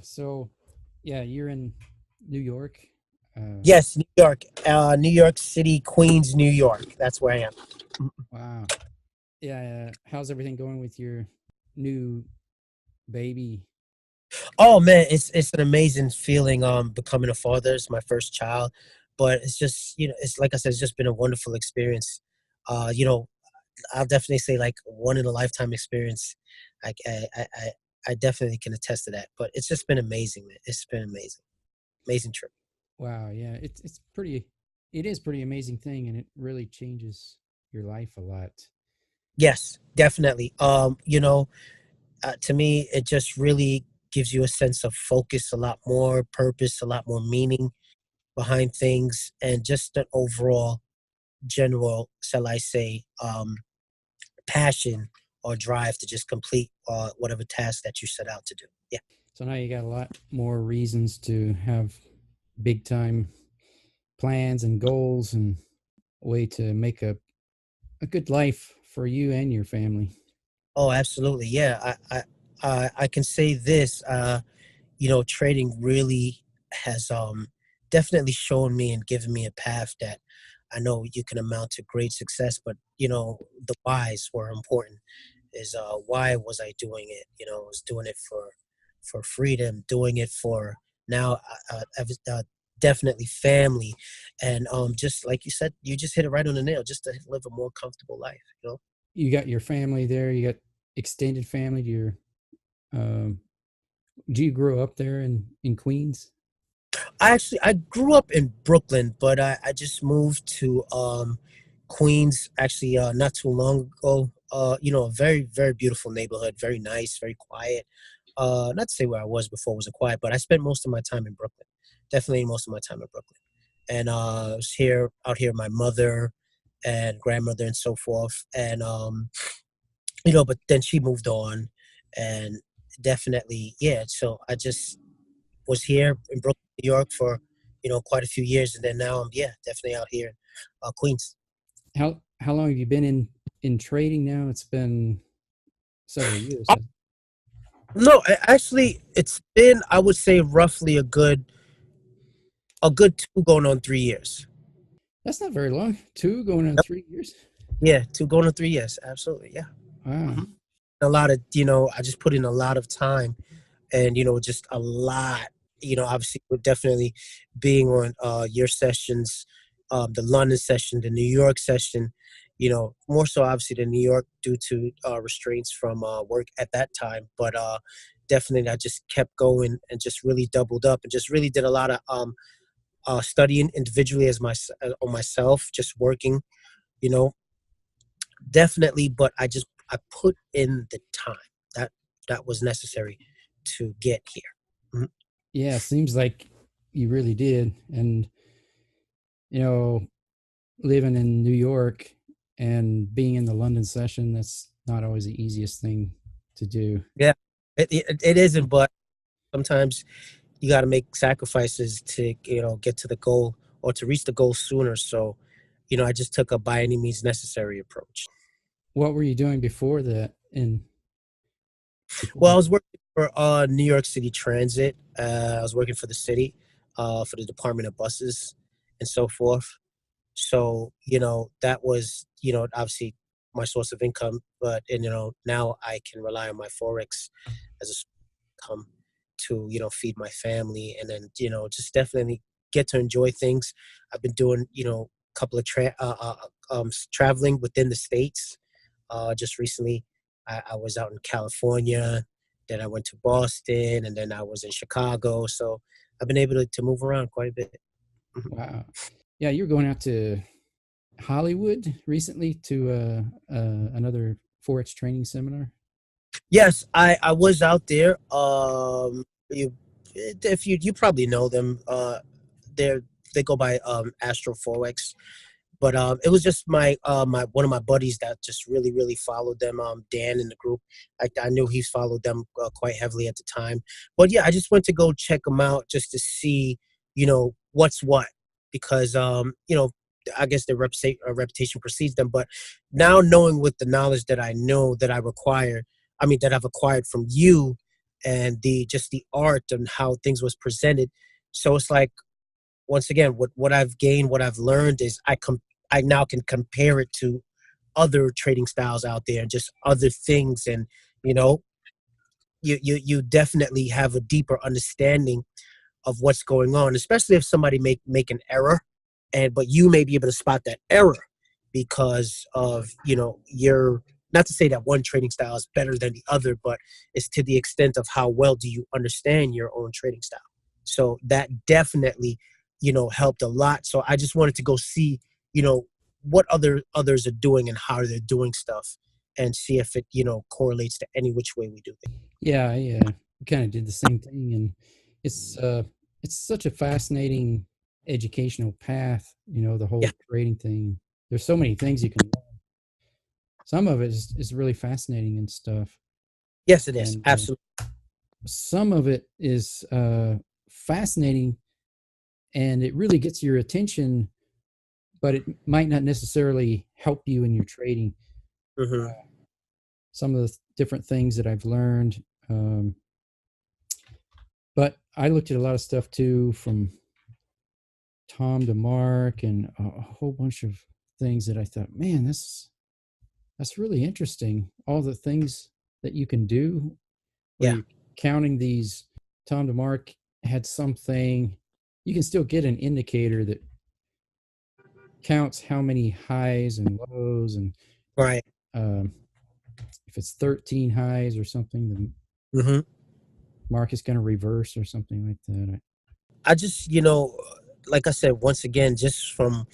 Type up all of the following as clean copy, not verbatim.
So yeah, you're in New York. Uh, Yes, New York, New York City, Queens, New York. That's where I am. wow. Yeah. How's everything going with your new baby? Oh man, it's an amazing feeling. Becoming a father is my first child, but it's just it's like I said, it's just been a wonderful experience. Uh, you know, I'll definitely say like one in a lifetime experience. I definitely can attest to that. But it's just been amazing, man. It's been amazing, amazing trip. Wow. Yeah. It's pretty. It is pretty amazing thing, and it really changes your life a lot. Yes, definitely. To me, it just really gives you a sense of focus, a lot more purpose, a lot more meaning behind things, and just an overall general, shall I say, passion or drive to just complete whatever task that you set out to do. Yeah. So now you got a lot more reasons to have big time plans and goals and a way to make a good life for you and your family. Oh, absolutely. Yeah. I can say this. Trading really has definitely shown me and given me a path that I know you can amount to great success. But the whys were important. Is why was I doing it? I was doing it for freedom, doing it for now definitely family, and just like you said, you just hit it right on the nail. Just to live a more comfortable life. You got your family there. You got extended family. Um, do you grow up there in Queens? I grew up in Brooklyn, but I just moved to Queens actually not too long ago. A very very beautiful neighborhood, very nice, very quiet. Not to say where I was before wasn't quiet, but I spent most of my time in Brooklyn. Definitely most of my time in Brooklyn, and I was here out here with my mother and grandmother and so forth, and but then she moved on, and definitely yeah. So I just was here in Brooklyn, New York for quite a few years, and then now I'm definitely out here in Queens. How long have you been in trading now? It's been several years. Uh, No, actually, it's been I would say roughly a good 2 going on 3 years. That's not very long. Two going on Yep. 3 years. Yeah, 2 going on 3 years. Absolutely, yeah. Wow. hmm A lot of I just put in a lot of time, and just a lot. Obviously, we're definitely being on your sessions, the London session, the New York session. More so obviously the New York due to restraints from work at that time, but definitely I just kept going and just really doubled up and just really did a lot of studying individually on myself, just working. You know, definitely, but I put in the time that that was necessary to get here. Mhm. Yeah, seems like you really did. And you know, living in New York and being in the London session, that's not always the easiest thing to do. Yeah, it isn't, but sometimes you got to make sacrifices to get to the goal or to reach the goal sooner. So, I just took a by any means necessary approach. What were you doing before that? In before Well, I you, was working for New York City Transit. I was working for the city, for the Department of Buses and so forth. So, that was, obviously my source of income. But, and, now I can rely on my Forex as a income to, feed my family and then, just definitely get to enjoy things. I've been doing, a couple of traveling within the States. Just recently, I was out in California, then I went to Boston, and then I was in Chicago. So I've been able to move around quite a bit. Mhm. wow. Yeah, you were going out to Hollywood recently to another Forex training seminar. Yes, I was out there. If you probably know them, they're they go by Astro Forex. But it was just my one of my buddies that just really followed them. Dan in the group, I knew he followed them quite heavily at the time. But yeah, I just went to go check them out just to see, what's what, because I guess their reputation precedes them. But now knowing with the knowledge that I know that I require, I mean that I've acquired from you, and the just the art and how things was presented. So it's like, once again, what I've gained, what I've learned is I now can compare it to other trading styles out there and just other things, and you know, you definitely have a deeper understanding of what's going on, especially if somebody make an error, and but you may be able to spot that error because of, your, not to say that one trading style is better than the other, but it's to the extent of how well do you understand your own trading style. So that definitely, helped a lot. So I just wanted to go see, you know, what others are doing and how they're doing stuff, and see if it, correlates to any which way we do things. Yeah, I kind of did the same thing, and it's uh, it's such a fascinating educational path. The Yeah. whole trading thing. There's so many things you can learn. Some of it is really fascinating and stuff, Yes, it is. and Absolutely. some of it is fascinating, and it really gets your attention, but it might not necessarily help you in your trading. Hmm. Some of the different things that I've learned. But I looked at a lot of stuff too, from Tom to Mark, and a whole bunch of things that I thought, man, that's really interesting. All the things that you can do where Yeah. you're counting these. Tom to Mark had something. You can still get an indicator that counts how many highs and lows, and Right. um, if it's 13 highs or something, the Hmm. mark is going to reverse or something like that. I just, like I said, once again, just from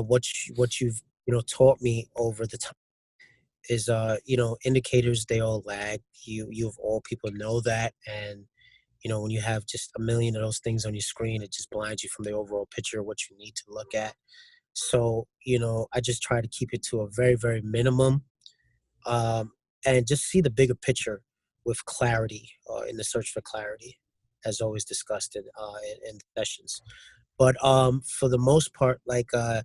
what you've, taught me over the time is, indicators, they all lag. You of all people know that, and when you have just a million of those things on your screen, it just blinds you from the overall picture of what you need to look at. So, I just try to keep it to a very, very minimum, um, and just see the bigger picture with clarity, in the search for clarity, as always discussed in sessions. But for the most part, like, I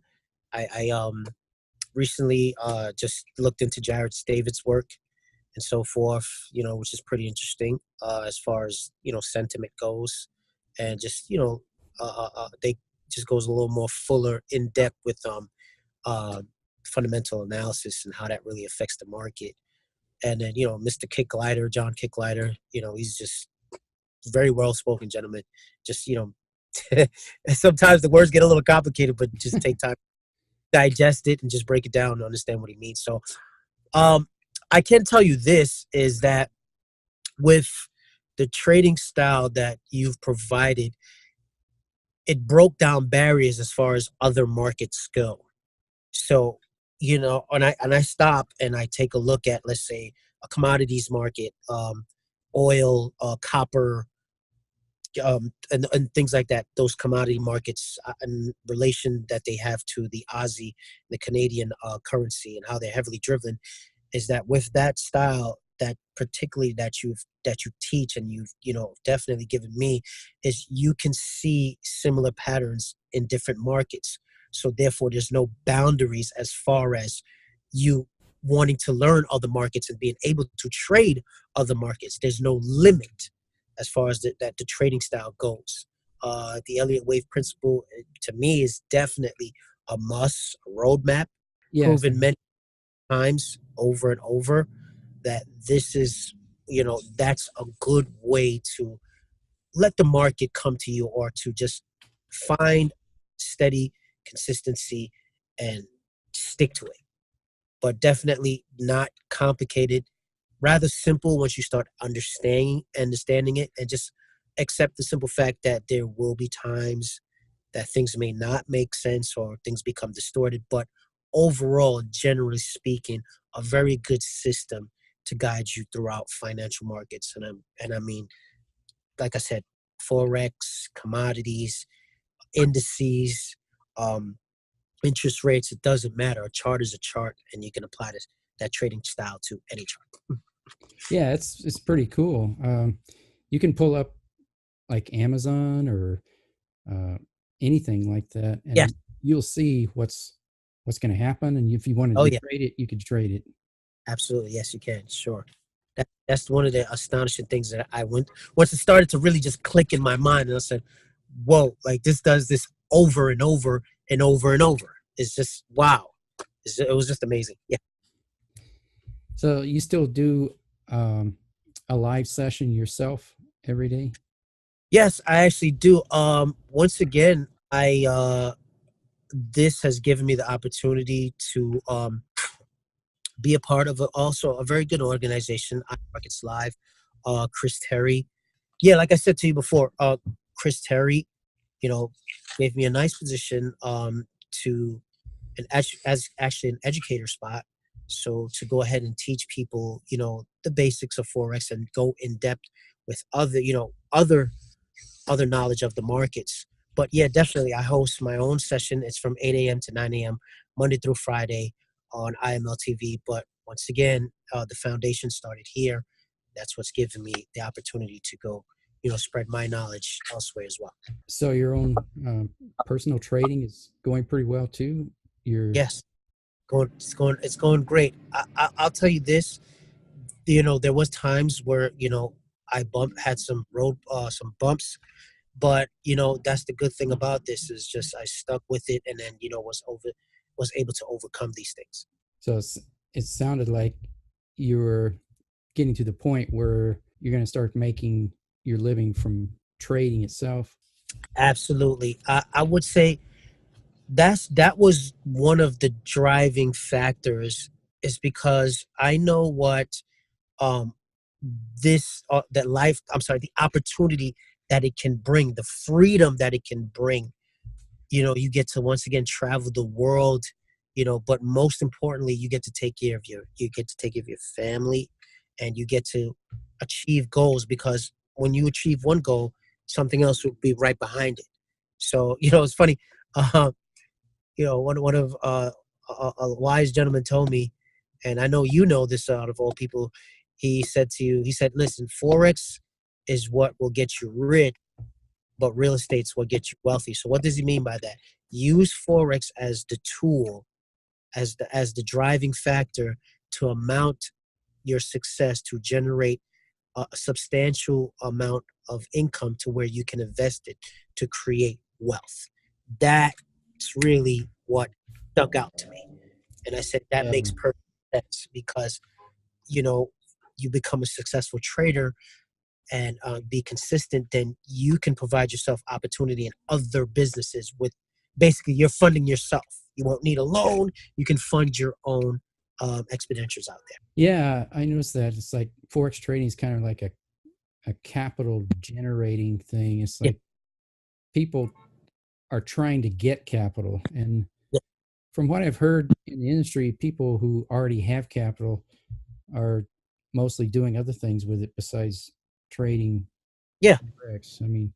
recently just looked into Jared David's work and so forth, which is pretty interesting, as far as sentiment goes, and just they just goes a little more fuller in depth with uh, fundamental analysis and how that really affects the market. And then Mr. John Kicklighter, he's just very well spoken gentleman. Just sometimes the words get a little complicated, but just take time digest it and just break it down and understand what he means. So, um, I can tell you this is that with the trading style that you've provided, it broke down barriers as far as other markets go. So, and I stop and I take a look at, let's say, a commodities market, oil, copper, and things like that. Those commodity markets, in relation that they have to the Aussie, the Canadian currency, and how they're heavily driven, is that with that style, that particularly that you teach and you've definitely given me, is you can see similar patterns in different markets. So therefore there's no boundaries as far as you wanting to learn other markets and being able to trade other markets. There's no limit as far as the trading style goes. The Elliott wave principle, to me, is definitely a must, a roadmap, Yes. proven many times over and over, that this is, that's a good way to let the market come to you, or to just find steady consistency and stick to it. But definitely not complicated, rather simple once you start understanding it, and just accept the simple fact that there will be times that things may not make sense or things become distorted, but overall, generally speaking, a very good system to guide you throughout financial markets. And I mean, like I said, Forex, commodities, indices, um, interest rates, it doesn't matter. A chart is a chart, and you can apply that trading style to any chart. Yeah, it's pretty cool. You can pull up like Amazon or uh, anything like that, Yes. and you'll see what's going to happen. And if you wanted Oh, to yeah. trade it, you could trade it. Absolutely. Yes, you can. Sure. That's one of the astonishing things that I went once it started to really just click in my mind, and I said, "Whoa! Like this does this over and over and over and over." It's just wow. It was just amazing. Yeah. So you still do a live session yourself every day? Yes, I actually do. Once again, I this has given me the opportunity to be a part of also a very good organization, Markets Live. Chris Terry, yeah, like I said to you before, Chris Terry, you know, gave me a nice position to as actually an educator spot. So to go ahead and teach people, the basics of forex and go in depth with other knowledge of the markets. But yeah, definitely, I host my own session. It's from 8 a.m. to 9 a.m. Monday through Friday on IML TV. But once again, the foundation started here. That's what's given me the opportunity to go, spread my knowledge elsewhere as well. So your own personal trading is going pretty well too. You're Yes, it's going great. I'll tell you this. There was times where I had some bumps, but that's the good thing about this is just I stuck with it, and then was able to overcome these things. so it sounded like you were getting to the point where you're going to start making your living from trading itself. Absolutely, I would say that was one of the driving factors, is because I know what um this that life I'm sorry, the opportunity that it can bring, the freedom that it can bring. You get to once again travel the world, but most importantly, you get to take care of your family, and you get to achieve goals, because when you achieve one goal, something else will be right behind it. So, it's funny. Uh, one of a wise gentleman told me, and I know you know this out of all people. He said, "Listen, forex is what will get you rich, but real estate's what gets you wealthy." So what does he mean by that? Use forex as the tool, as the driving factor to amount your success, to generate a substantial amount of income to where you can invest it to create wealth. That's really what stuck out to me. And I said that Yeah. makes perfect sense, because you know you become a successful trader and be consistent, then you can provide yourself opportunity in other businesses. With basically, you're funding yourself. You won't need a loan. You can fund your own expenditures out there. Yeah, I noticed that it's like forex trading is kind of like a capital generating thing. It's Yeah, like people are trying to get capital. And yeah, from what I've heard in the industry, people who already have capital are mostly doing other things with it besides trading yeah. forex. I mean,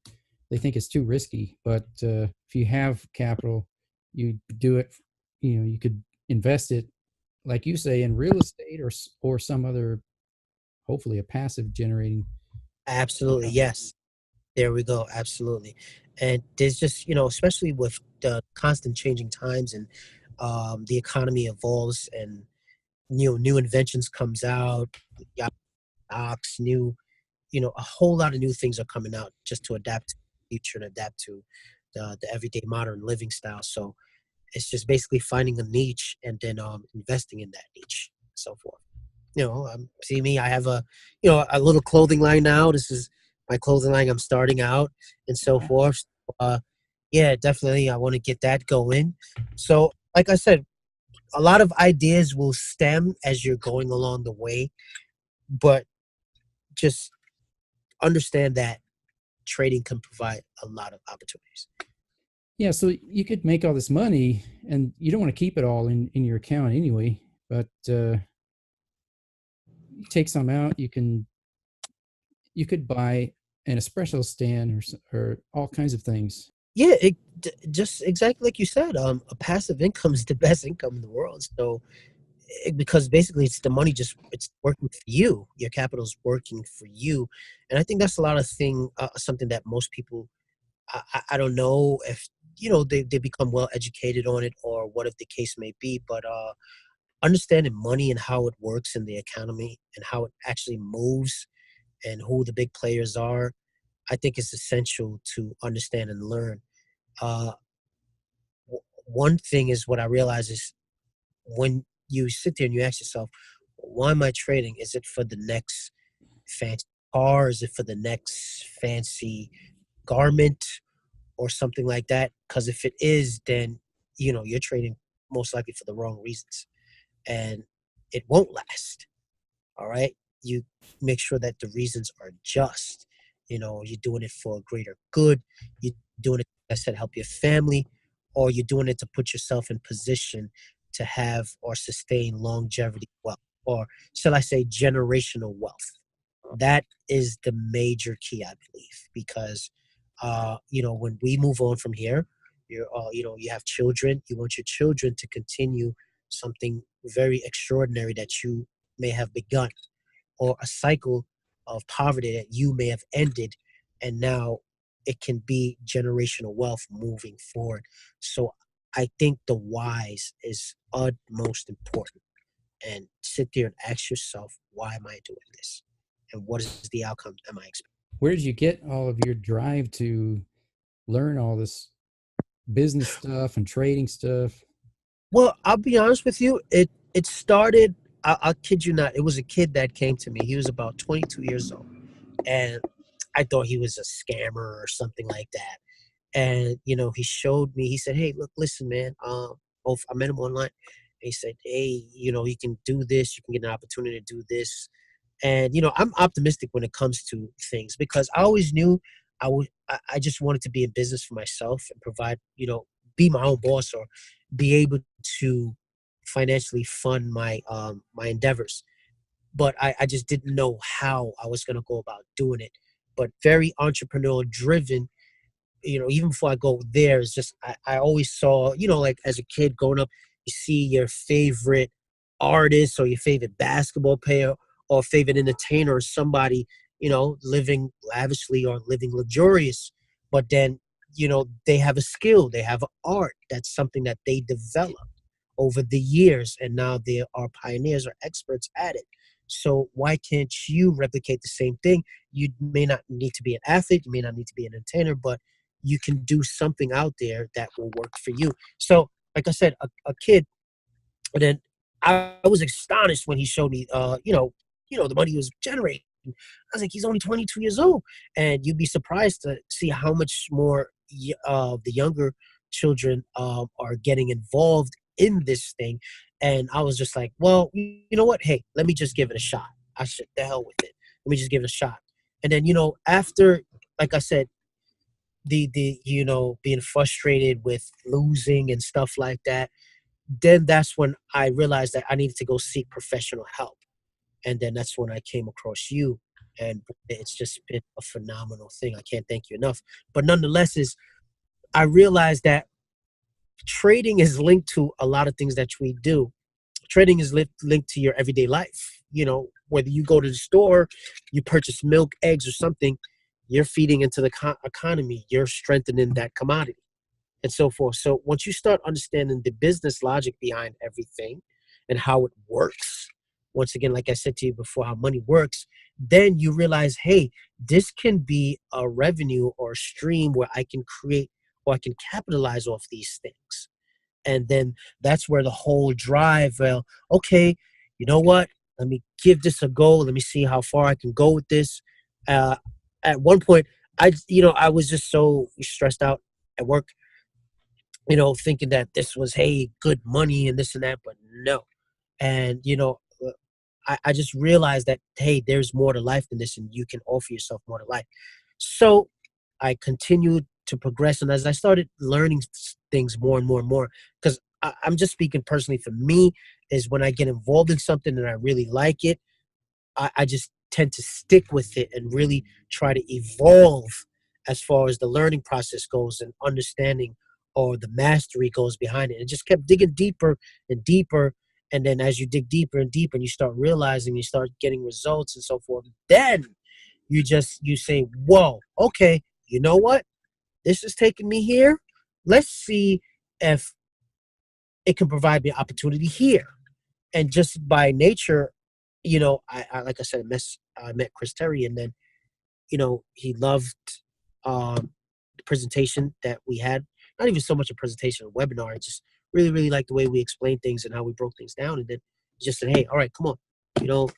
they think it's too risky, but if you have capital, you do it. You could invest it, like you say, in real estate or some other, hopefully, a passive generating Absolutely, income. yes. There we go. Absolutely. And there's just, especially with the constant changing times, and the economy evolves, and new inventions comes out, yeah, stocks, a whole lot of new things are coming out just to adapt to the future and adapt to the everyday modern living style. So it's just basically finding a niche and then investing in that niche, and so forth. See me, I have a little clothing line now. This is my clothing line. I'm starting out, and so forth. Uh, yeah, definitely, I want to get that going. So, like I said, a lot of ideas will stem as you're going along the way, but just understand that trading can provide a lot of opportunities. Yeah, so you could make all this money, and you don't want to keep it all in your account anyway. But you take some out. You could buy an espresso stand or all kinds of things. Yeah, just exactly like you said. A passive income is the best income in the world. So because basically it's the money, just it's working for you, your capital is working for you. And I think that's a lot of something that most people, I don't know if they become well educated on it, or what if the case may be, but understanding money and how it works in the economy and how it actually moves and who the big players are, I think is essential to understand and learn. Uh, One thing is what I realize is when you sit there and you ask yourself, why am I trading? Is it for the next fancy car? Is it for the next fancy garment or something like that? Because if it is, then you're trading most likely for the wrong reasons, and it won't last. All right. You make sure that the reasons are just. You're doing it for a greater good. You're doing it, like I said, help your family, or you're doing it to put yourself in position to have or sustain longevity wealth, or shall I say generational wealth. That is the major key, I believe, because when we move on from here, you have children. You want your children to continue something very extraordinary that you may have begun, or a cycle of poverty that you may have ended, and now it can be generational wealth moving forward. So I think the whys is utmost important, and sit there and ask yourself, why am I doing this? And what is the outcome am I expecting? Where did you get all of your drive to learn all this business stuff and trading stuff? Well, I'll be honest with you. It started. I'll kid you not. It was a kid that came to me. He was about 22 years old, and I thought he was a scammer or something like that. And he showed me. He said, "Hey, look, listen, man. I met him online. He said, hey, you can do this. You can get an opportunity to do this." And I'm optimistic when it comes to things because I always knew I just wanted to be in business for myself and provide, be my own boss, or be able to financially fund my endeavors. But I just didn't know how I was going to go about doing it. But very entrepreneurial driven, even before I go there, it's just I always saw, like as a kid growing up, you see your favorite artist or your favorite basketball player or favorite entertainer or somebody, living lavishly or living luxurious. But then, they have a skill, they have an art. That's something that they developed over the years, and now they are pioneers or experts at it. So why can't you replicate the same thing? You may not need to be an athlete, you may not need to be an entertainer, but you can do something out there that will work for you. So, like I said, a kid, and then I was astonished when he showed me, the money he was generating. I was like, he's only 22 years old, and you'd be surprised to see how much more the younger children are getting involved in this thing. And I was just like, well, you know what? Hey, let me just give it a shot. I should the hell with it. Let me just give it a shot. And then after, like I said, the being frustrated with losing and stuff like that, then that's when I realized that I needed to go seek professional help. And then that's when I came across you, and it's just been a phenomenal thing. I can't thank you enough. But nonetheless, is I realized that trading is linked to a lot of things that we do. Trading is linked to your everyday life. Whether you go to the store, you purchase milk, eggs, or something, you're feeding into the economy. You're strengthening that commodity and so forth. So once you start understanding the business logic behind everything and how it works, once again, like I said to you before, how money works, then you realize, hey, this can be a revenue or a stream where I can create or I can capitalize off these things. And then that's where the whole drive, well, okay, you know what? Let me give this a go. Let me see how far I can go with this. Uh, at one point, I was just so stressed out at work, thinking that this was, hey, good money and this and that, but no. And, I just realized that, hey, there's more to life than this, and you can offer yourself more to life. So I continued to progress. And as I started learning things more and more and more, because I'm just speaking personally for me, is when I get involved in something and I really like it, I just tend to stick with it and really try to evolve as far as the learning process goes and understanding or the mastery goes behind it. And just kept digging deeper and deeper. And then as you dig deeper and deeper and you start realizing, you start getting results and so forth, then you say, whoa, okay, you know what? This is taking me here. Let's see if it can provide me opportunity here. and just by nature, I like I said, I met Chris Terry, and then he loved the presentation that we had. Not even so much a presentation, a webinar. I just really, really liked the way we explained things and how we broke things down. And then he just said, "Hey, all right, come on, you know,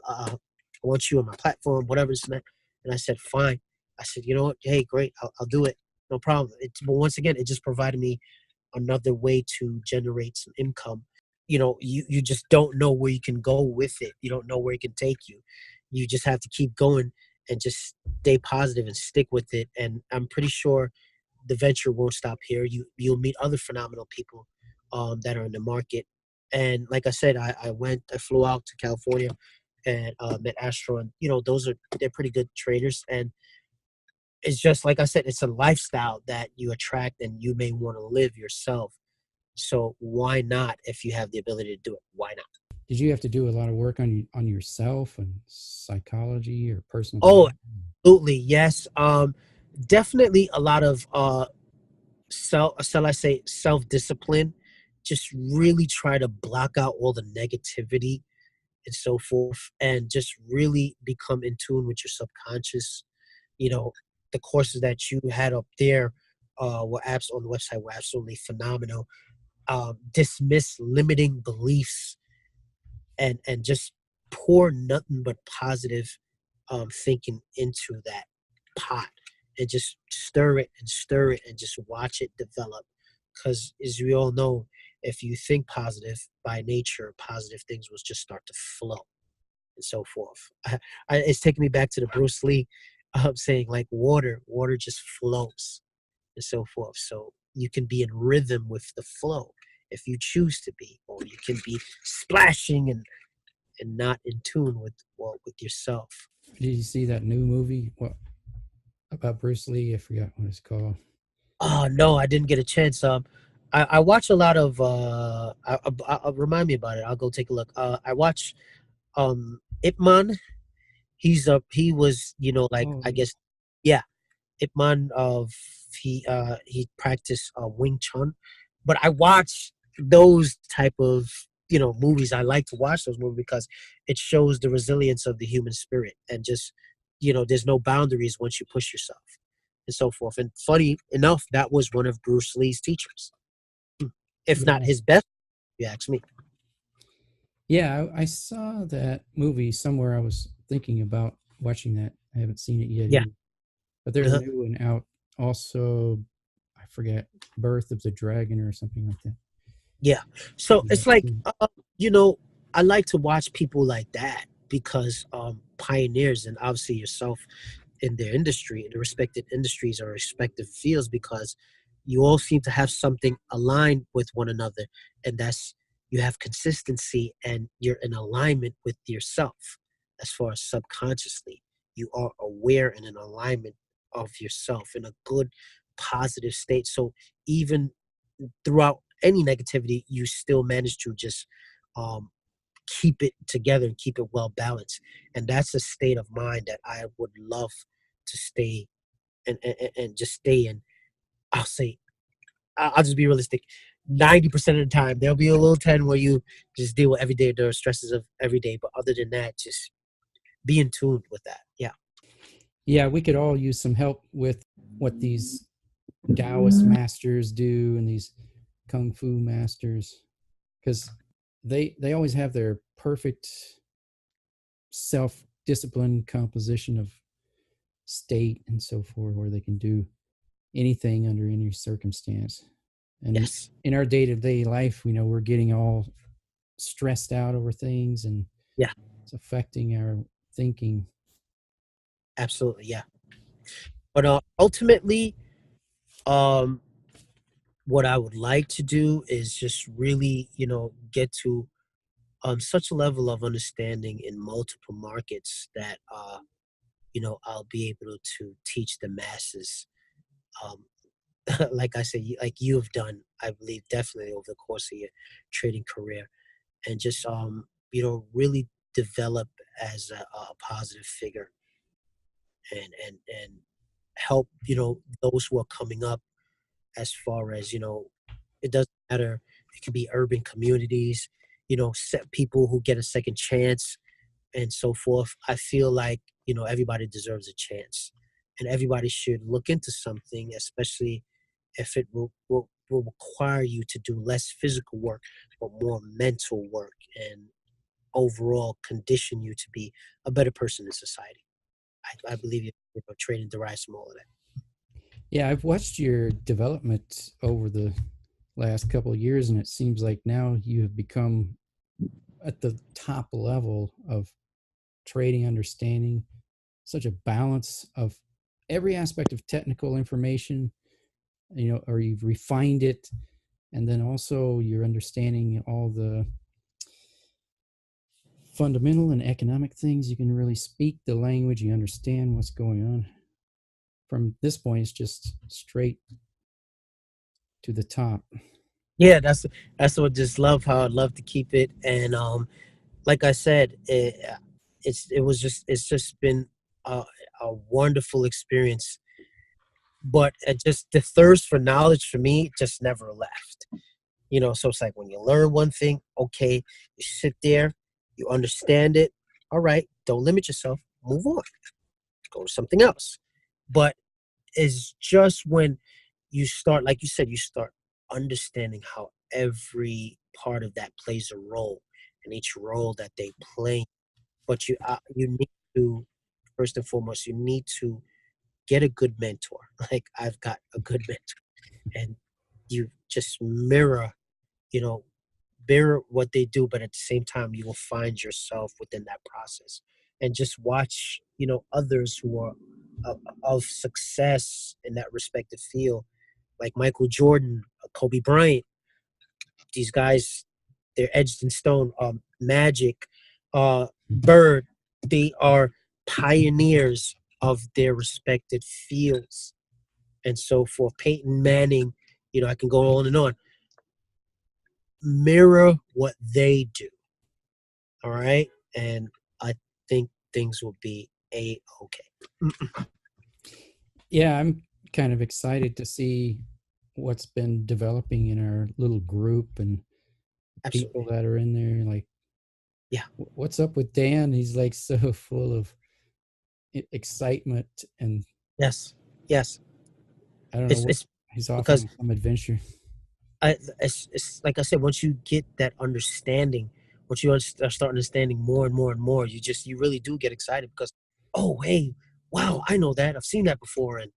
I want you on my platform, whatever this and that." And I said, "Fine." I said, "You know what? Hey, great, I'll do it. No problem." But once again, it just provided me another way to generate some income. You just don't know where you can go with it. You don't know where it can take you. You just have to keep going and just stay positive and stick with it. And I'm pretty sure the venture won't stop here. You'll meet other phenomenal people that are in the market. And like I said, I flew out to California and met Astro, and they're pretty good traders. And it's just like I said, it's a lifestyle that you attract and you may want to live yourself. So why not if you have the ability to do it? Why not? Did you have to do a lot of work on yourself and psychology or personal Oh, development? absolutely. Yes. Definitely a lot of shall I say self discipline. Just really try to block out all the negativity and so forth, and just really become in tune with your subconscious. You know, the courses that you had up there were apps on the website were absolutely phenomenal. Dismiss limiting beliefs and just pour nothing but positive thinking into that pot, and just stir it and just watch it develop. Because as we all know, if you think positive by nature, positive things will just start to flow and so forth. It's taking me back to the Bruce Lee saying like water just flows and so forth. So you can be in rhythm with the flow if you choose to be, or you can be splashing and not in tune with yourself. Did you see that new movie? What about Bruce Lee? I forgot what it's called. Oh no, I didn't get a chance. I watch a lot of. Remind me about it. I'll go take a look. I watch Ip Man. He was like Oh I yeah. guess yeah, Ip Man of he practiced Wing Chun, but I watch those type of movies. I like to watch those movies because it shows the resilience of the human spirit, and just there's no boundaries once you push yourself and so forth. And funny enough, that was one of Bruce Lee's teachers, if not Yeah. his best, if you ask me. Yeah, I saw that movie somewhere. I was thinking about watching that. I haven't seen it yet Yeah. either. But there's a Uh-huh. new one out also. I forget, Birth of the Dragon or something like that. Yeah. So You it's haven't like, seen you know, I like to watch people like that because pioneers, and obviously yourself in their industry, in the respective industries or respective fields, because you all seem to have something aligned with one another, and that's you have consistency and you're in alignment with yourself as far as subconsciously. You are aware and in alignment of yourself in a good, positive state. So even throughout any negativity, you still manage to just um, keep it together and keep it well balanced. And that's a state of mind that I would love to stay and just stay in. I'll say, I'll just be realistic. 90% of the time, there'll be a little 10 where you just deal with everyday the stresses of every day. But other than that, just be in tune with that. Yeah. Yeah, we could all use some help with what these Taoist masters do and these kung fu masters, because they always have their perfect self discipline composition of state and so forth, where they can do anything under any circumstance. And Yes. in our day to day life, we know we're getting all stressed out over things, and Yeah. it's affecting our thinking. Absolutely. Yeah. But ultimately, um, what I would like to do is just really, get to such a level of understanding in multiple markets that I'll be able to teach the masses. Um, like I said, like you have done, I believe, definitely over the course of your trading career, and just really develop as a positive figure, and help those who are coming up, as far as it doesn't matter. It could be urban communities, set people who get a second chance and so forth. I feel like, everybody deserves a chance and everybody should look into something, especially if it will require you to do less physical work, but more mental work and overall condition you to be a better person in society. I believe training derives from all of that. Yeah, I've watched your development over the last couple of years, and it seems like now you have become at the top level of trading understanding, such a balance of every aspect of technical information, or you've refined it, and then also you're understanding all the fundamental and economic things. You can really speak the language, you understand what's going on. From this point, it's just straight to the top. Yeah, that's what just love how I love to keep it. And like I said, it's just been a, a wonderful experience. But it just the thirst for knowledge for me just never left. So it's like when you learn one thing, okay, you sit there, you understand it. All right, don't limit yourself. Move on. Go to something else. But it's just when you start, like you said, you start understanding how every part of that plays a role and each role that they play. But you need to, first and foremost, you need to get a good mentor. Like I've got a good mentor, and you just you know, mirror what they do, but at the same time, you will find yourself within that process, and just watch, others who are of success in that respective field, like Michael Jordan, Kobe Bryant. These guys, they're edged in stone. Magic, Bird, they are pioneers of their respected fields, and so for Peyton Manning, I can go on and on. Mirror what they do, all right, and I think things will be a okay. Yeah, I'm kind of excited to see what's been developing in our little group and people Absolutely, that are in there. Like, yeah, what's up with Dan? He's like so full of excitement, and yes, yes. I don't know It's what it's he's off because on some adventure. it's like I said, once you get that understanding, once you start understanding more and more and more, you really do get excited because, oh hey, wow, I know that, I've seen that before, and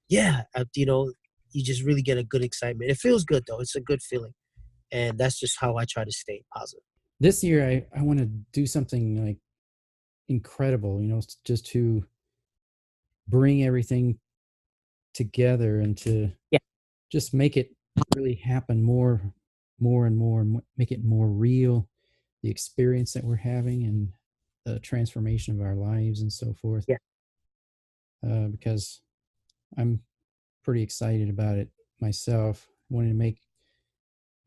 yeah, you just really get a good excitement. It feels good though. It's a good feeling, and that's just how I try to stay positive. This year, I want to do something like incredible, just to bring everything together and to Yeah, just make it really happen more and more, make it more real, the experience that we're having and the transformation of our lives and so forth. yeah, Because I'm pretty excited about it myself, wanting to make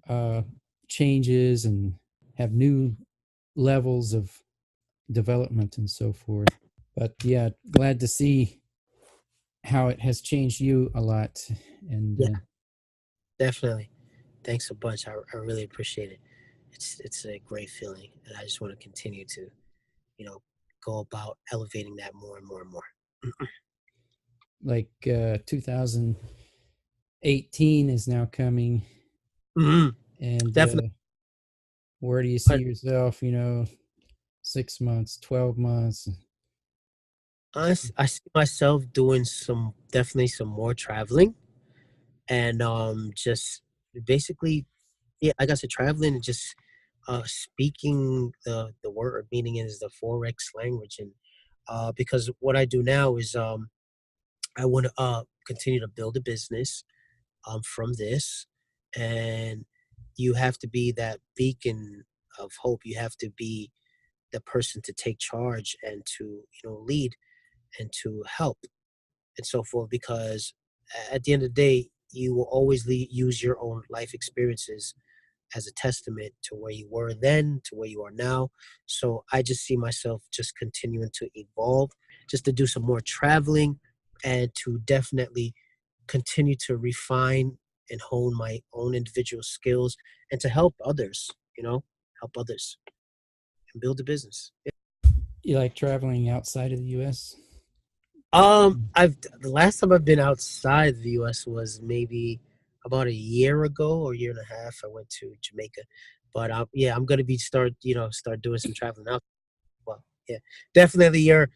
uh, changes and have new levels of development and so forth. But yeah, glad to see how it has changed you a lot. And yeah, definitely. Thanks a bunch. I really appreciate it. It's a great feeling, and I just want to continue to, you know, go about elevating that more and more and more. like 2018 is now coming, Hmm. and Definitely. where do you see But yourself, 6 months, 12 months? I see myself doing definitely some more traveling, and just basically, yeah, like I said, traveling and just speaking the word, meaning is the Forex language, and because what I do now is I want to continue to build a business from this, and you have to be that beacon of hope. You have to be the person to take charge and to lead and to help and so forth, because at the end of the day you will always use your own life experiences as a testament to where you were then to where you are now. So I just see myself just continuing to evolve, just to do some more traveling, and to definitely continue to refine and hone my own individual skills and to help others, help others, and build a business. You like traveling outside of the U.S.? I've the last time I've been outside the U.S. was maybe about a year ago or a year and a half. I went to Jamaica, but yeah, I'm gonna be start doing some traveling out. Well, yeah, definitely you're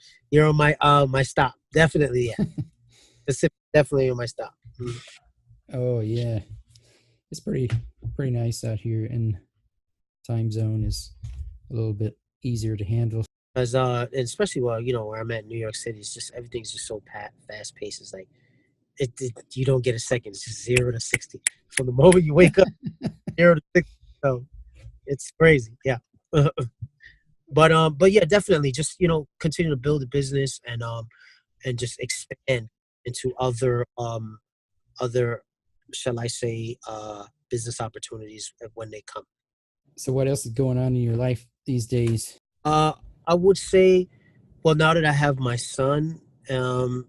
on my stop. Definitely, yeah, Pacific definitely on my stop. Mhm. Oh yeah, it's pretty nice out here, and time zone is a little bit easier to handle. Because and especially where I'm at in New York City, it's just everything's just so fast paced. It's like you don't get a second. It's just 0 to 60 from the moment you wake up. 0 to 60. So it's crazy. Yeah. But yeah, definitely just continue to build a business and just expand into other shall I say business opportunities when they come. So, what else is going on in your life these days? Uh, I would say, well, now that I have my son, um,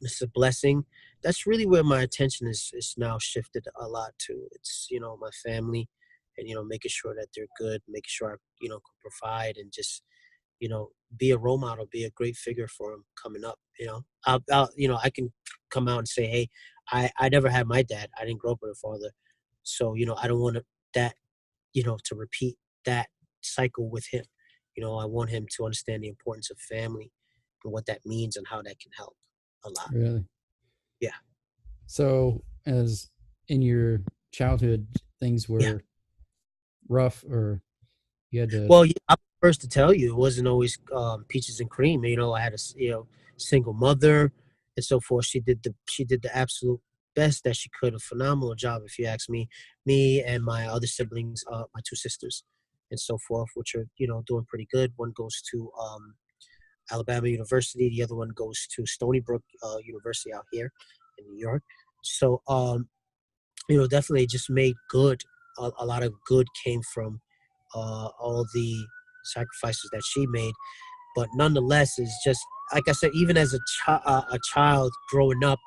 it's a blessing. That's really where my attention is now shifted a lot to. It's my family, and making sure that they're good, making sure I can provide and just be a role model, be a great figure for them coming up. I can come out and say, hey, I never had my dad. I didn't grow up with a father, so I don't want that to repeat that cycle with him. I want him to understand the importance of family and what that means and how that can help a lot. Really? Yeah. So, as in your childhood, things Yeah. were rough, or you had to. Well, yeah, I'm the first to tell you it wasn't always peaches and cream. I had a single mother and so forth. She did the absolute best that she could. A phenomenal job, if you ask me. Me and my other siblings, my two sisters, and so forth, which are doing pretty good. One goes to Alabama University. The other one goes to Stony Brook University out here in New York. So definitely just made good. A lot of good came from all the sacrifices that she made. But nonetheless, it's just like I said. Even as a child growing up,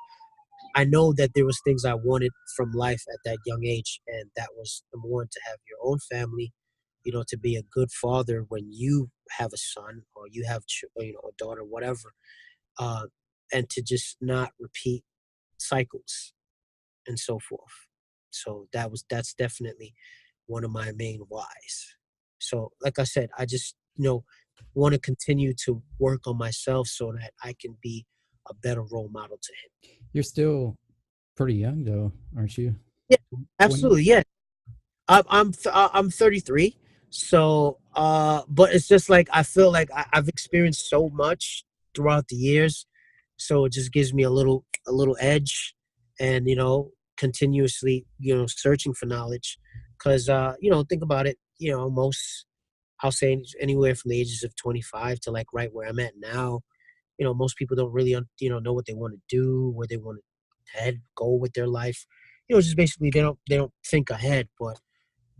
I know that there was things I wanted from life at that young age, and that was number one, to have your own family. To be a good father when you have a son or you have a daughter, whatever, uh, and to just not repeat cycles and so forth. So that's definitely one of my main whys. So, like I said, I just want to continue to work on myself so that I can be a better role model to him. You're still pretty young, though, aren't you? Yeah, 20? absolutely. Yeah, I'm 33. So, but it's just like I feel like I've experienced so much throughout the years, so it just gives me a little edge, and continuously searching for knowledge, because think about it. Most I'll say anywhere from the ages of 25 to like right where I'm at now. Most people don't really know what they want to do, where they want to head, go with their life. Just basically they don't think ahead, but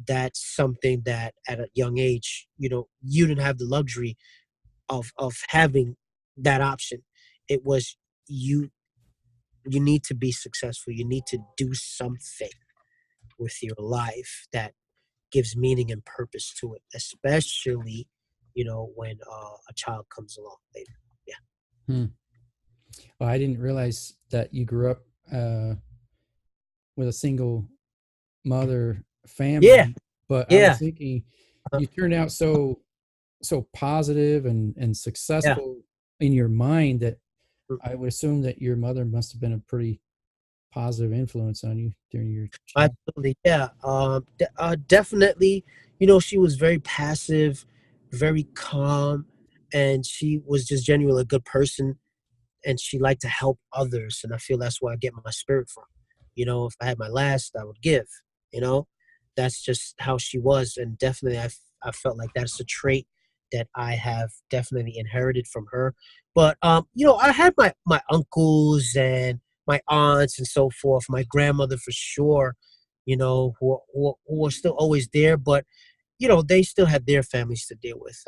that's something that at a young age, you didn't have the luxury of having that option. It was you you need to be successful. You need to do something with your life that gives meaning and purpose to it, especially when a child comes along later. Yeah. Hmm. Well, I didn't realize that you grew up with a single mother Yeah. family, but I was Yeah. thinking uh, you turned out so positive and yeah. successful in your mind that Mm. I would assume that your mother must have been a pretty positive influence on you during your child. Absolutely. Yeah. Definitely. She was very passive, very calm, and she was just genuinely a good person, and she liked to help others, and I feel that's where I get my spirit from. If I had my last, I would give. You know, that's just how she was, and definitely I felt like that's a trait that I have definitely inherited from her. But I had my uncles and my aunts and so forth, my grandmother for sure. Who are still always there, but they still had their families to deal with.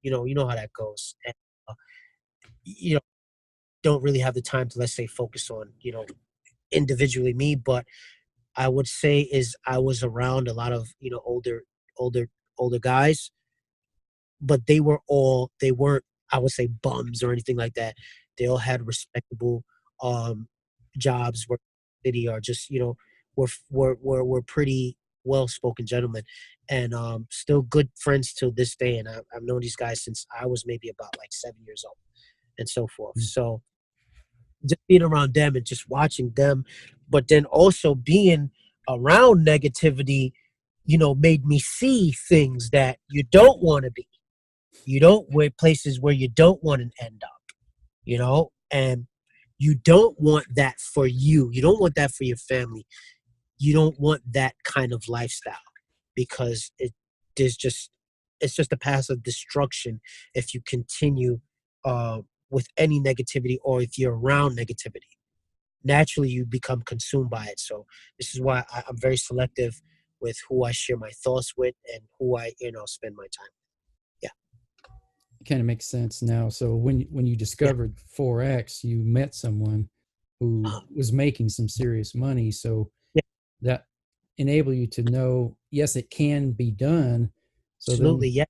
You know how that goes. And, uh, you know, don't really have the time to, let's say, focus on individually me. But I would say is I was around a lot of older older guys, but they weren't, I would say, bums or anything like that. They all had respectable um jobs, were city, or just, were pretty well spoken gentlemen, and still good friends till this day. And I've known these guys since I was maybe about like 7 years old, and so forth. Mm. So just being around them and just watching them, but then also being around negativity, made me see things that you don't want to be. You don't where places where you don't want to end up, and you don't want that for you. You don't want that for your family. You don't want that kind of lifestyle, because there's just it's just a path of destruction if you continue uh, with any negativity, or if you're around negativity. Naturally, you become consumed by it. So this is why I'm very selective with who I share my thoughts with and who I spend my time. Yeah, It kind of makes sense now. So when you yeah, discovered Forex, you met someone who uh, was making some serious money. So yeah, that enable you to know, yes, it can be done. So absolutely. then Yeah.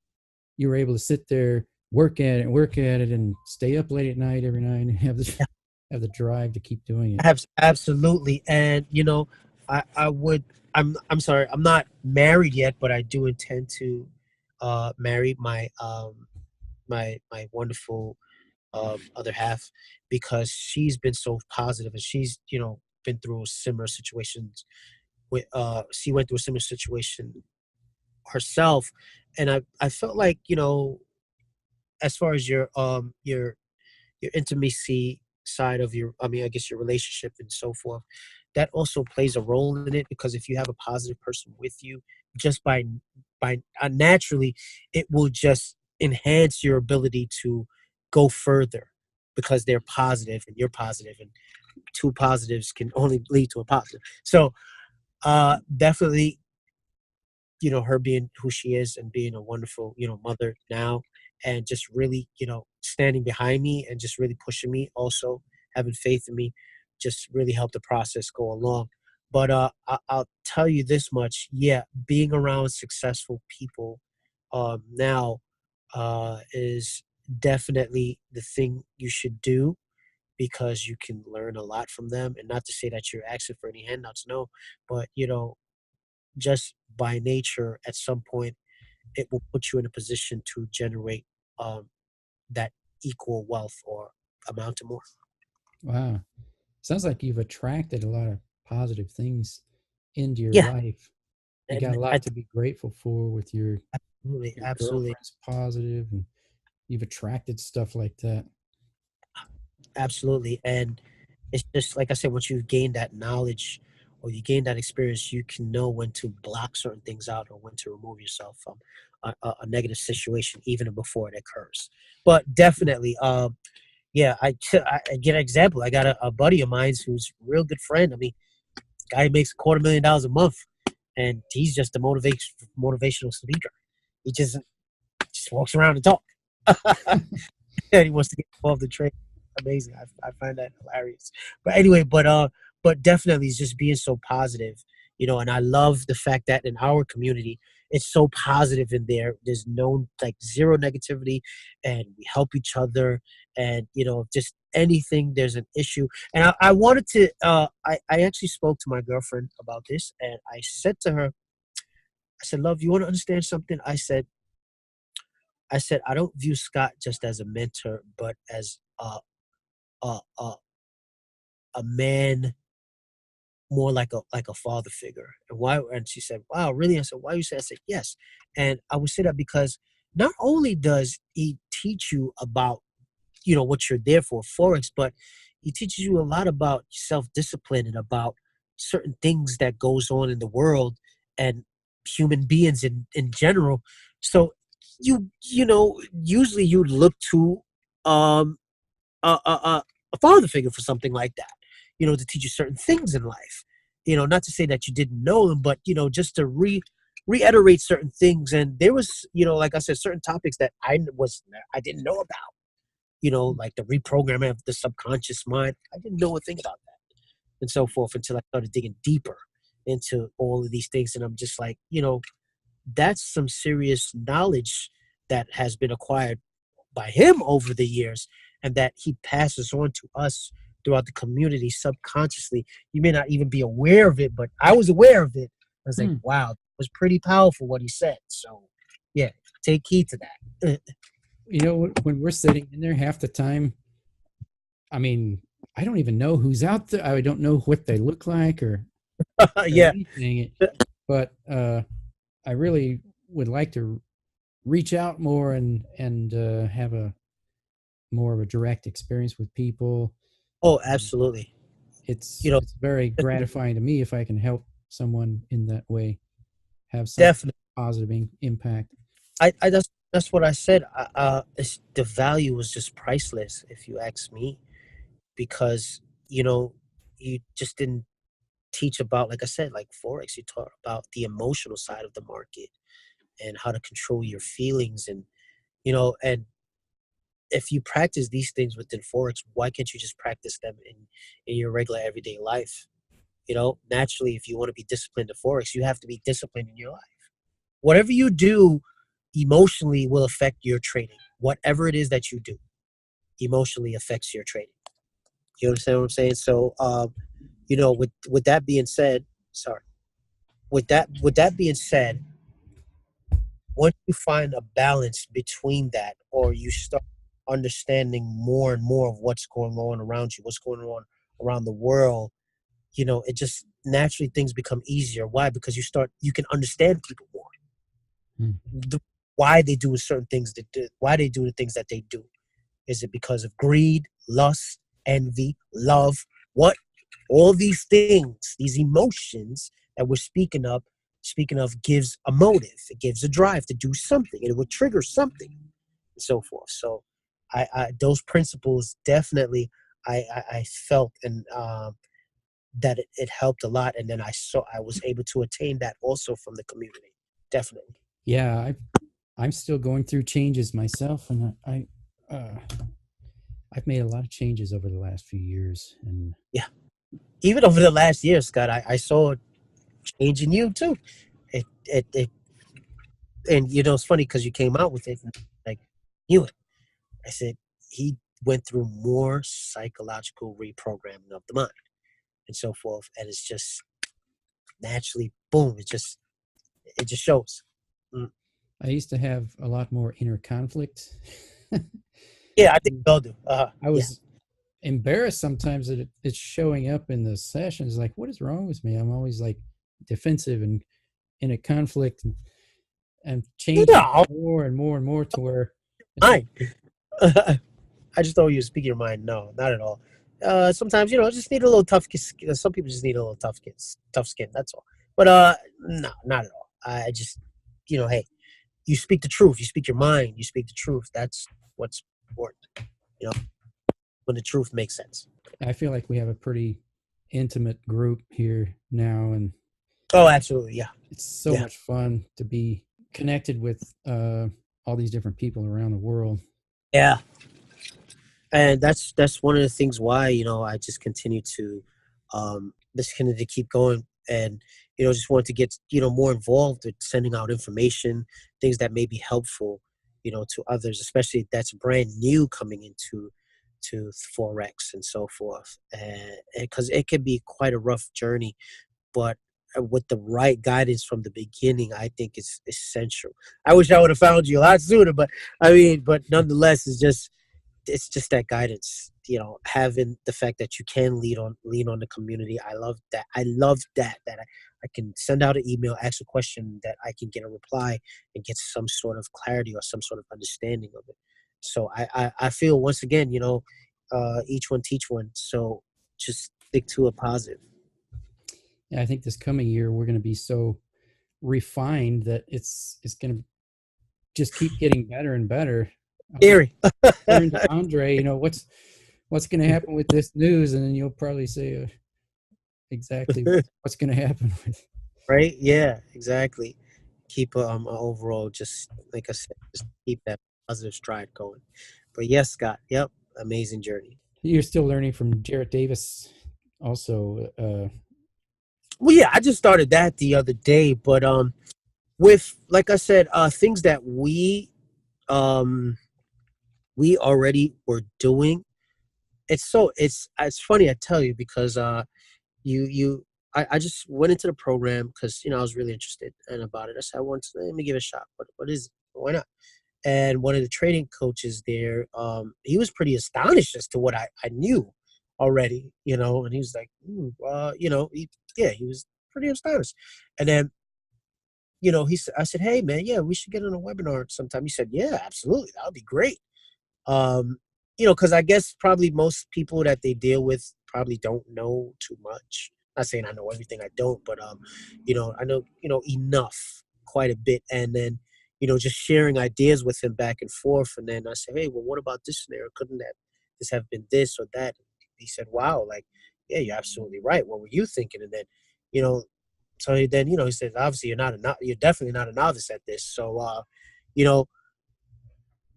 you were able to sit there, work at it, and stay up late at night every night, and have the drive to keep doing it. Absolutely. And I would I'm sorry, I'm not married yet, but I do intend to marry my wonderful other half, because she's been so positive, and she's, been through similar situations with she went through a similar situation herself. And I felt like, as far as your intimacy side of your, I mean, I guess your relationship and so forth, that also plays a role in it, because if you have a positive person with you, just by naturally, it will just enhance your ability to go further, because they're positive and you're positive, and two positives can only lead to a positive. So definitely, her being who she is and being a wonderful, mother now, and just really, standing behind me and just really pushing me, also having faith in me, just really helped the process go along. But I'll tell you this much, yeah, being around successful people now is definitely the thing you should do, because you can learn a lot from them. And not to say that you're asking for any handouts, no, but just by nature, at some point, it will put you in a position to generate um, that equal wealth or amount to more. Wow, sounds like you've attracted a lot of positive things into your Yeah, life. You got and a lot to be grateful for with absolutely, your absolutely, girlfriend's positive, and you've attracted stuff like that. absolutely. And it's just like I said, once you've gained that knowledge or you gain that experience, you can know when to block certain things out, or when to remove yourself from a negative situation, even before it occurs. But definitely, yeah, I get an example. I got a buddy of mine who's a real good friend. I mean, guy makes $250,000 a month, and he's just a motivational speaker. He just walks around and talk. And he wants to get involved in trade. Amazing. I find that hilarious. But anyway, but definitely it's just being so positive, and I love the fact that in our community it's so positive in there. There's no, like, zero negativity, and we help each other. And just anything there's an issue. And I wanted to I actually spoke to my girlfriend about this, and I said to her, I said, "Love, you want to understand something?" I said, "I don't view Scott just as a mentor, but as a a, a man, more like a father figure." And why? And she said, "Wow, really?" I said, "Why you say?" I said, "Yes." And I would say that because not only does he teach you about, what you're there for, Forex, but he teaches you a lot about self-discipline, and about certain things that goes on in the world, and human beings in general. So usually you'd look to um a father figure for something like that, to teach you certain things in life. Not to say that you didn't know them, but just to reiterate certain things. And there was, like I said, certain topics that I didn't know about. Like the reprogramming of the subconscious mind. I didn't know a thing about that, and so forth, until I started digging deeper into all of these things. And I'm just like, that's some serious knowledge that has been acquired by him over the years, and that he passes on to us throughout the community subconsciously. You may not even be aware of it, but I was aware of it. I was like, Hmm. wow, it was pretty powerful what he said. So, yeah, take heed to that. You know, when we're sitting in there half the time, I mean, I don't even know who's out there. I don't know what they look like or Yeah, anything. But I really would like to reach out more and have a more of a direct experience with people. oh, And absolutely. it's You know, it's very gratifying to me if I can help someone in that way have some definitely. positive impact. I that's what I said. The value was just priceless, if you ask me, because you know you just didn't teach about, like I said, like Forex. You taught about the emotional side of the market and how to control your feelings, and and if you practice these things within Forex, why can't you just practice them in your regular everyday life? Naturally, if you want to be disciplined in Forex, you have to be disciplined in your life. Whatever you do emotionally will affect your trading. Whatever it is that you do emotionally affects your trading. You understand what I'm saying? So, with that being said, sorry. With that being said, once you find a balance between that, or you start understanding more and more of what's going on around you, what's going on around the world, it just naturally things become easier. Why? Because you can understand people more. Hmm. The, why they do certain things why they do the things that they do. Is it because of greed, lust, envy, love? What? All these things, these emotions that we're speaking of gives a motive. It gives a drive to do something. It would trigger something and so forth. So I those principles definitely I felt and that it helped a lot. And then I was able to attain that also from the community. Definitely. Yeah, I'm still going through changes myself, and uh, I've made a lot of changes over the last few years, and Yeah. Even over the last year, Scott, I saw a change in you too. It and it's funny because you came out with it and like knew it. I said he went through more psychological reprogramming of the mind and so forth, and it's just naturally boom. It just shows. Mm. I used to have a lot more inner conflict. Yeah, I think we all do. I Yeah. was embarrassed sometimes that it's showing up in the sessions. Like, what is wrong with me? I'm always like defensive and in a conflict, and changing Yeah, more and more and more to where it's like, fine. I just thought you were speaking your mind. No, not at all. Sometimes just need a little tough. Some people just need a little tough skin. That's all. But no, not at all. I just, hey, you speak the truth. You speak your mind. You speak the truth. That's what's important. You know, when the truth makes sense. I feel like we have a pretty intimate group here now, and Oh, absolutely. Yeah. it's so Yeah. much fun to be connected with all these different people around the world. Yeah. And that's one of the things why I just continue to keep going, and just want to get more involved with sending out information, things that may be helpful to others, especially that's brand new coming into Forex and so forth, and because it can be quite a rough journey, but with the right guidance from the beginning, I think it's essential. I wish I would have found you a lot sooner, but but nonetheless, it's just that guidance, having the fact that you can lean on the community. I love that I can send out an email, ask a question, that I can get a reply and get some sort of clarity or some sort of understanding of it. So I feel, once again, each one teach one, so just stick to a positive. And I think this coming year we're going to be so refined that it's going to just keep getting better and better. I'll just Scary. turn to Andre, what's going to happen with this news, and then you'll probably say exactly what's going to happen with. Right, yeah, exactly. Keep a overall, just like I said, just keep that positive stride going. But yes, Scott, yep, amazing journey. You're still learning from Jarrett Davis, also. Well, yeah, I just started that the other day, but with, like I said, things that um we already were doing. It's funny, I tell you, because you I just went into the program because I was really interested and about it. I said, let me give it a shot. What is it? Why not? And one of the trading coaches there, he was pretty astonished as to what I knew already, and he was like, he was pretty astonished. And then, I said, hey man, yeah, we should get on a webinar sometime. He said, yeah, absolutely, that would be great. Um, because I guess probably most people that they deal with probably don't know too much. Not saying I know everything, I don't, but I know, enough, quite a bit. And then, just sharing ideas with him back and forth. And then I said, hey, well, what about this scenario? Couldn't that this have been this or that? He said, wow, like, yeah, you're absolutely right. What were you thinking? And then, you know, then, he said, obviously you're definitely not a novice at this. So, you know,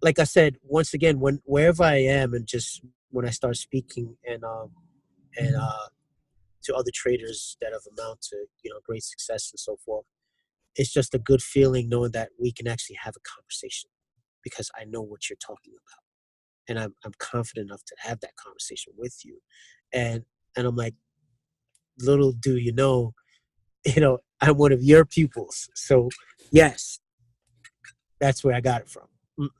like I said, once again, wherever I am, and just when I start speaking and to other traders that have amount to great success and so forth, it's just a good feeling knowing that we can actually have a conversation because I know what you're talking about, and I'm confident enough to have that conversation with you, and I'm like, little do you know, I'm one of your pupils, so yes, that's where I got it from. Mm.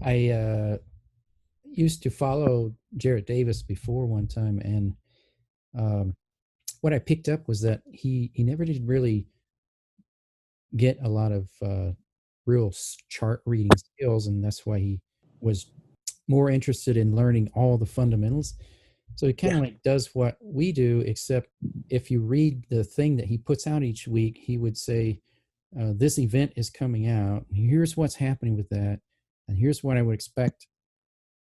I used to follow Jarrett Davis before one time, and um, what I picked up was that he never did really get a lot of real chart reading skills, and that's why he was more interested in learning all the fundamentals. So he kind Yeah, of like does what we do, except if you read the thing that he puts out each week, he would say, "This event is coming out. Here's what's happening with that, and here's what I would expect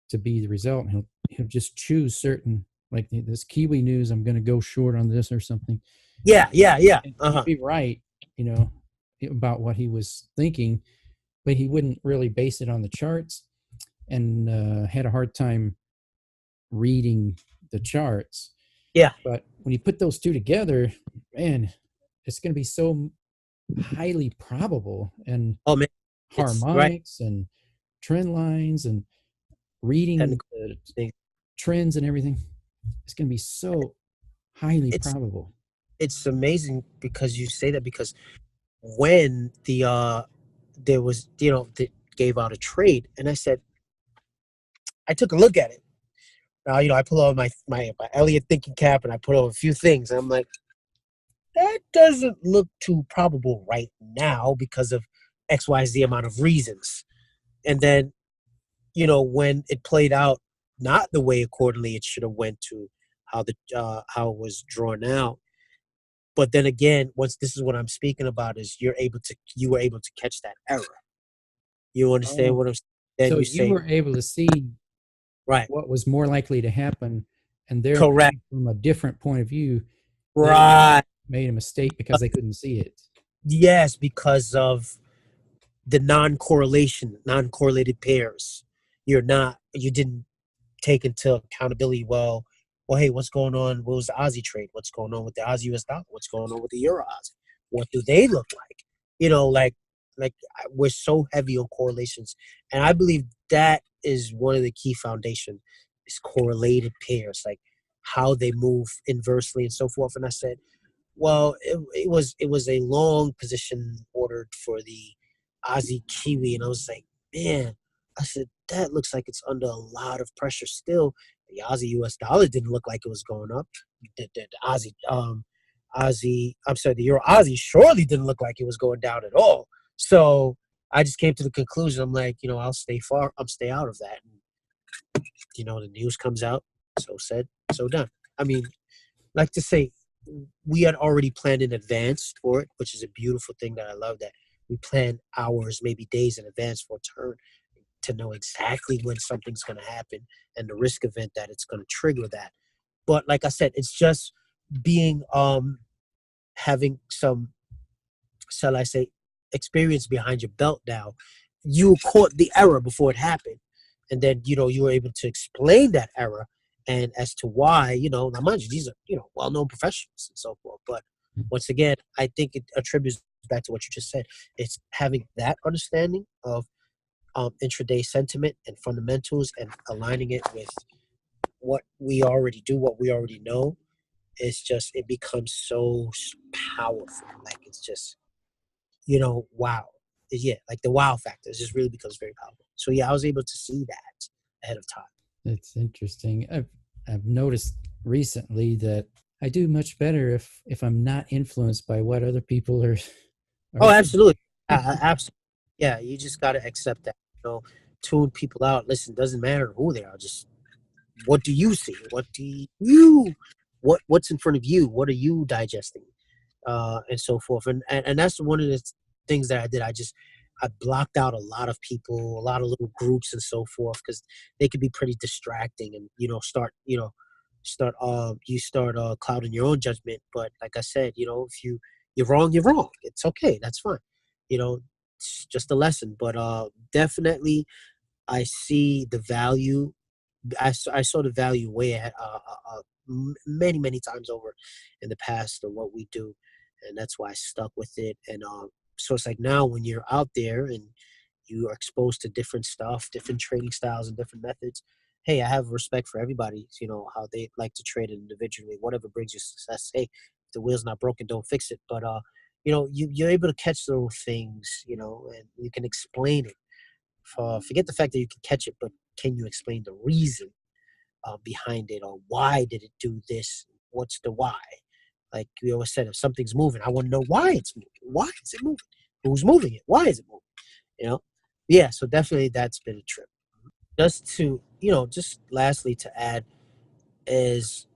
to be the result." And he'll just choose certain, like this Kiwi news. I'm going to go short on this or something, yeah, yeah, yeah. and he'd Uh-huh. be right, you know, about what he was thinking, but he wouldn't really base it on the charts, and had a hard time reading the charts. Yeah. But when you put those two together, man, it's going to be so highly probable, and Oh man, it's right. harmonics and trend lines and reading Technical the thing. trends and everything. It's going to be so highly It's probable. it's amazing because you say that, because when there was, they gave out a trade, and I took a look at it. Now, I pull out my Elliott thinking cap, and I put over a few things, and I'm like, that doesn't look too probable right now because of XYZ amount of reasons. And then, when it played out not the way accordingly it should have went to how it was drawn out. But then again, once this is what I'm speaking about, is you were able to catch that error. You understand Oh, what I'm saying? Then so you you say, were able to see right, what was more likely to happen, and they're correct, coming from a different point of view. They right. made a mistake because they couldn't see it. Yes, because of the non-correlated pairs. You didn't take into accountability. Well, hey, what's going on? What was the Aussie trade? What's going on with the Aussie US dollar? What's going on with the Euro Aussie? What do they look like? We're so heavy on correlations, and I believe that is one of the key foundation is correlated pairs, like how they move inversely and so forth. And I said, well, it was a long position ordered for the Aussie Kiwi, and I was like, man, I said that looks like it's under a lot of pressure still. The Aussie US dollar didn't look like it was going up. I'm sorry, the Euro Aussie surely didn't look like it was going down at all. So I just came to the conclusion. I'm like, I'll stay out of that. And, the news comes out, so said, so done. I mean, like to say, we had already planned in advance for it, which is a beautiful thing that I love, that we plan hours, maybe days in advance for a turn, to know exactly when something's going to happen and the risk event that it's going to trigger that. But like I said, it's just being having some, shall I say, experience behind your belt now. You caught the error before it happened, and then you were able to explain that error and as to why. Now mind you, these are well-known professionals and so forth. But once again, I think it attributes back to what you just said. It's having that understanding of intraday sentiment and fundamentals and aligning it with what we already do, what we already know. It's just it becomes so powerful. Like it's just wow. Yeah, like the wow factor. It just really becomes very powerful. So yeah, I was able to see that ahead of time. It's interesting. I've noticed recently that I do much better if I'm not influenced by what other people Oh, are absolutely. Absolutely. Yeah, you just got to accept that. Tune people out. Listen, doesn't matter who they are. Just what do you see? What's in front of you? What are you digesting? And so forth. And that's one of the things that I did. I blocked out a lot of people, a lot of little groups and so forth because they could be pretty distracting and you start clouding your own judgment. But like I said, if you're wrong, you're wrong. It's okay. That's fine. You know, it's just a lesson. But definitely I see the value. I saw the value way ahead, many many times over in the past of what we do, and that's why I stuck with it. And so it's like now when you're out there and you are exposed to different stuff, different trading styles and different methods. Hey, I have respect for everybody. How they like to trade it individually. Whatever brings you success. Hey, if the wheel's not broken, don't fix it. But you're able to catch little things. And you can explain it. Forget the fact that you can catch it, but can you explain the reason behind it, or why did it do this? What's the why? Like we always said, if something's moving, I want to know why it's moving. Why is it moving? Who's moving it? Why is it moving? You know? Yeah, so definitely that's been a trip. Just to, just lastly to add is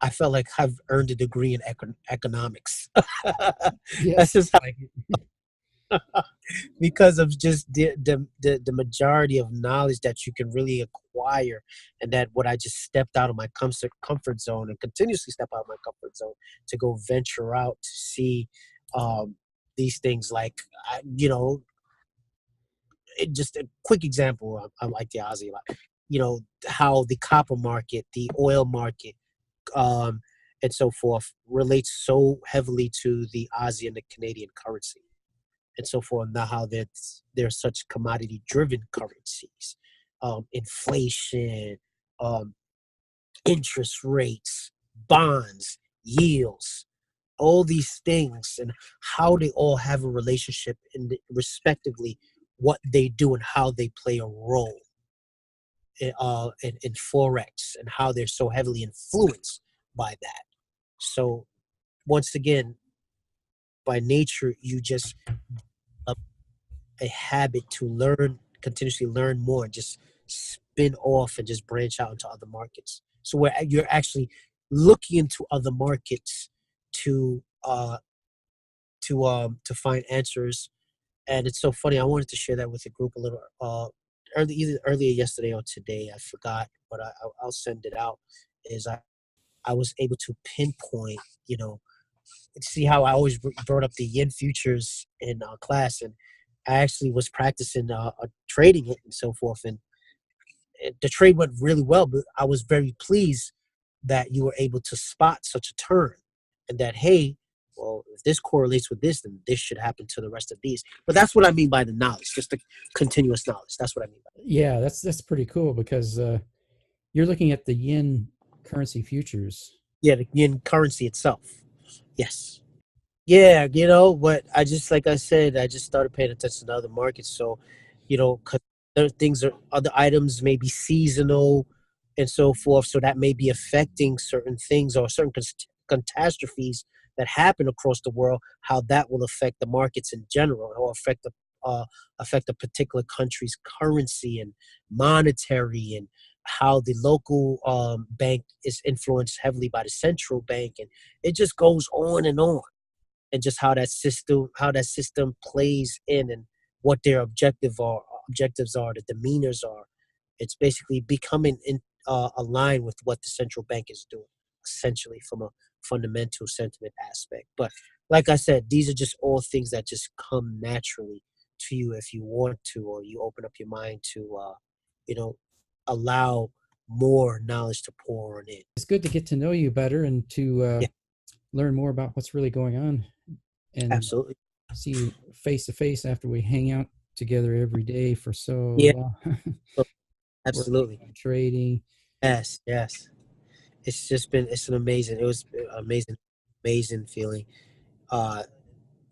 I felt like I've earned a degree in economics. That's yes, just how, like because of just the majority of knowledge that you can really acquire, and that what I just stepped out of my comfort zone and continuously step out of my comfort zone to go venture out to see um, these things like just a quick example. I like the Aussie a lot. How the copper market, the oil market, um, and so forth relates so heavily to the Aussie and the Canadian currency and so forth. Now, how they're such commodity driven currencies, inflation, um, interest rates, bonds, yields, all these things, and how they all have a relationship in respectively what they do and how they play a role in Forex and how they're so heavily influenced by that. So, once again, by nature, you just a habit to continuously learn more, and just spin off and just branch out into other markets. So where you're actually looking into other markets to to find answers. And it's so funny. I wanted to share that with the group a little either earlier yesterday or today. I forgot, but I'll send it out. Is I was able to pinpoint, see how I always brought up the yen futures in class, and I actually was practicing trading it and so forth, and the trade went really well. But I was very pleased that you were able to spot such a turn, and that hey, well, if this correlates with this, then this should happen to the rest of these. But that's what I mean by the knowledge, just the continuous knowledge. That's what I mean by it. yeah, that's pretty cool because you're looking at the yen currency futures. Yeah, the yen currency itself. Yes. Yeah, but I just like I said, I just started paying attention to other markets. So, 'cause other items may be seasonal and so forth. So that may be affecting certain things or certain catastrophes that happen across the world. How that will affect the markets in general, or affect a particular country's currency and monetary, and how the local bank is influenced heavily by the central bank, and it just goes on and on, and just how that system plays in, and what their objectives are, the demeanors are. It's basically becoming aligned with what the central bank is doing, essentially from a fundamental sentiment aspect. But like I said, these are just all things that just come naturally to you if you want to, or you open up your mind to, you know, allow more knowledge to pour on in. It's good to get to know you better and to Yeah, learn more about what's really going on. And absolutely. see you face to face after we hang out together every day for so Yeah, long, so- working absolutely. and trading. Yes, yes. It's just been it's an amazing. It was amazing, amazing feeling. Uh,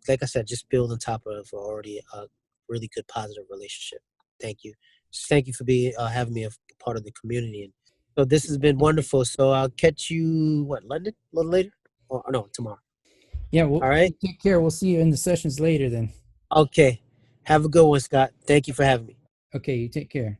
like I said, just build on top of already a really good positive relationship. Thank you. Just thank you for being having me a part of the community. And so this has been wonderful. So I'll catch you what London a little later, or no tomorrow. Yeah, All well, right. you take care. We'll see you in the sessions later then. Okay. Have a good one, Scott. Thank you for having me. Okay, you take care.